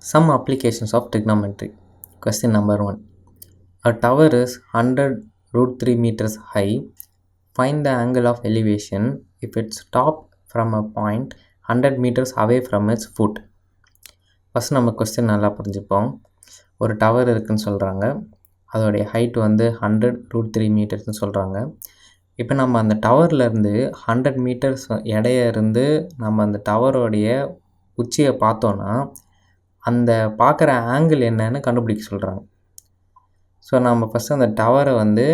Some applications of trigonometry. Question number 1. A tower is 100 root 3 meters high. Find the angle of elevation if its top from a point 100 meters away from its foot. First நம்ம question நல்லா புரிஞ்சுப்போம். ஒரு tower இருக்குதுன்னு சொல்கிறாங்க. அதோடைய height வந்து 100 root 3 மீட்டர்ஸ்னு சொல்கிறாங்க. இப்போ நம்ம அந்த டவர்லேருந்து 100 மீட்டர்ஸ் எடைய இருந்து நம்ம அந்த டவரோடைய உச்சியை பார்த்தோன்னா அந்த பார்க்குற ஆங்கிள் என்னன்னு கண்டுபிடிக்க சொல்கிறாங்க. ஸோ நம்ம ஃபஸ்ட்டு அந்த டவரை வந்து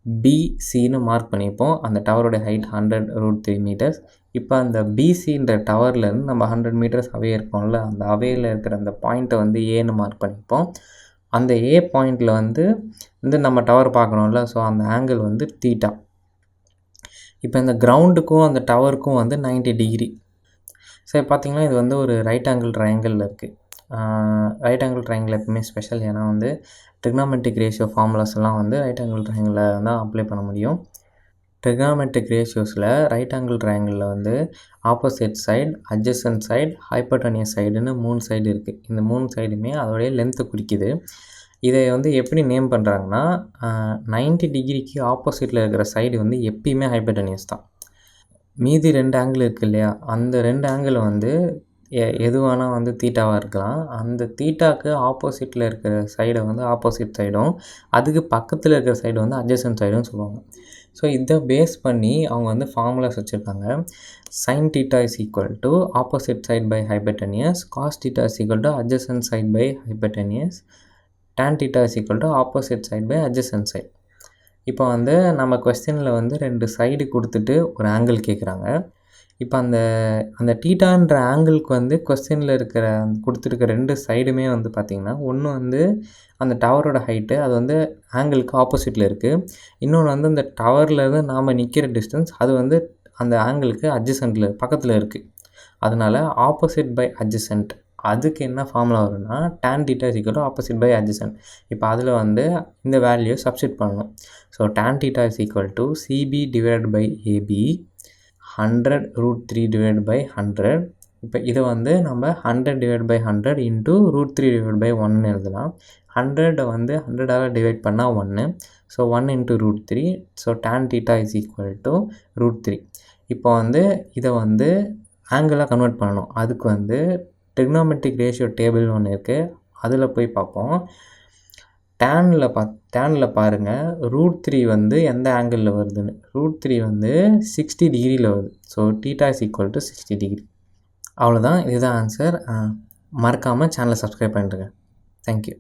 பிசின்னு மார்க் பண்ணிப்போம். அந்த டவரோட ஹைட் 100 root 3 மீட்டர்ஸ். இப்போ அந்த பிசின்ற டவர்லேருந்து நம்ம 100 மீட்டர்ஸ் அவே இருக்கோம்ல, அந்த அவேயில் இருக்கிற அந்த பாயிண்ட்டை வந்து ஏன்னு மார்க் பண்ணிப்போம். அந்த ஏ பாயிண்டில் வந்து நம்ம டவர் பார்க்குறோம்ல, ஸோ அந்த ஆங்கிள் வந்து தீட்டா. இப்போ இந்த கிரவுண்டுக்கும் அந்த டவருக்கும் வந்து 90 டிகிரி. ஸோ பார்த்திங்கன்னா இது வந்து ஒரு ரைட் ஆங்கிள் ட்ரையாங்கிளில் இருக்குது. ரைட் ஆங்கிள் ட்ரையாங்கிள் எப்பவுமே ஸ்பெஷல். ஏன்னா வந்து ட்ரிக்னாமெட்ரிக் ரேஷியோ ஃபார்முலாஸ்லாம் வந்து ரைட் ஆங்கிள் ட்ரையாங்கிளில் தான் அப்ளை பண்ண முடியும். ட்ரிக்னாமெட்ரிக் ரேஷியோஸில் ரைட் ஆங்கிள் ட்ரையாங்கிளில் வந்து opposite side, adjacent side, hypotenuse சைடுன்னு 3 சைடு இருக்குது. இந்த 3 சைடுமே அதோடைய லென்த்தை குறிக்குது. இதை வந்து எப்படி நேம் பண்ணுறாங்கன்னா 90 டிகிரிக்கு ஆப்போசிட்டில் இருக்கிற சைடு வந்து எப்பயுமே ஹைப்போட்டனியஸ் தான். மீதி 2 ஆங்கிள் இருக்குது இல்லையா, அந்த 2 ஆங்கிள் வந்து எதுவானா வந்து தீட்டாவாக இருக்கலாம். அந்த தீட்டாவுக்கு ஆப்போசிட்டில் இருக்கிற சைடை வந்து ஆப்போசிட் சைடும், அதுக்கு பக்கத்தில் இருக்கிற சைடு வந்து அட்ஜசன்ட் சைடும் சொல்லுவாங்க. ஸோ இதை பேஸ் பண்ணி அவங்க வந்து ஃபார்முலாஸ் வச்சுருக்காங்க. sin theta is equal to opposite side by hypotenuse, cos theta is equal to adjacent side by hypotenuse, tan theta is equal to opposite side by adjacent side. இப்போ வந்து நம்ம கொஸ்டினில் வந்து 2 சைடு கொடுத்துட்டு ஒரு ஆங்கிள் கேட்குறாங்க. இப்போ அந்த டீட்டான்ற ஆங்கிளுக்கு வந்து கொஸ்டினில் இருக்கிற கொடுத்துருக்க 2 சைடுமே வந்து பார்த்திங்கன்னா, ஒன்று வந்து அந்த டவரோட ஹைட்டு, அது வந்து ஆங்கிளுக்கு ஆப்போசிட்டில் இருக்குது. இன்னொன்று வந்து அந்த டவர்லேருந்து நாம் நிற்கிற டிஸ்டன்ஸ், அது வந்து அந்த ஆங்கிளுக்கு அட்ஜசன்ட்டில் பக்கத்தில் இருக்குது. அதனால் ஆப்போசிட் பை அட்ஜசன்ட், அதுக்கு என்ன ஃபார்முலா வரும்னா tan theta is equal to opposite by adjacent. இப்போ அதில் வந்து இந்த வேல்யூ சப்ஸ்டிட் பண்ணணும். So tan theta is equal to CB divided by AB 100 root 3 divided by 100. இப்போ இதை வந்து நம்ம 100 divided by 100 into root 3 divided by 1 எழுதலாம். 100 வந்து 100ஆல் டிவைட் பண்ணால் 1. So 1 into root 3. So tan theta is equal to root 3. இப்போ வந்து இதை வந்து ஆங்கிளாக கன்வெர்ட் பண்ணணும். அதுக்கு வந்து ட்ரிக்னாமெட்ரிக் ரேஷியோ டேபிள்னு ஒன்று இருக்குது, அதில் போய் பார்ப்போம். டேனில் பாருங்கள் ரூட் 3 வந்து எந்த ஆங்கிளில் வருதுன்னு. ரூட் 3 வந்து 60 டிகிரியில் வருது. So theta is equal to 60 degree. அவ்வளோதான், இதுதான் ஆன்சர். மறக்காமல் சேனலை சப்ஸ்கிரைப் பண்ணிடுங்க. தேங்க்யூ.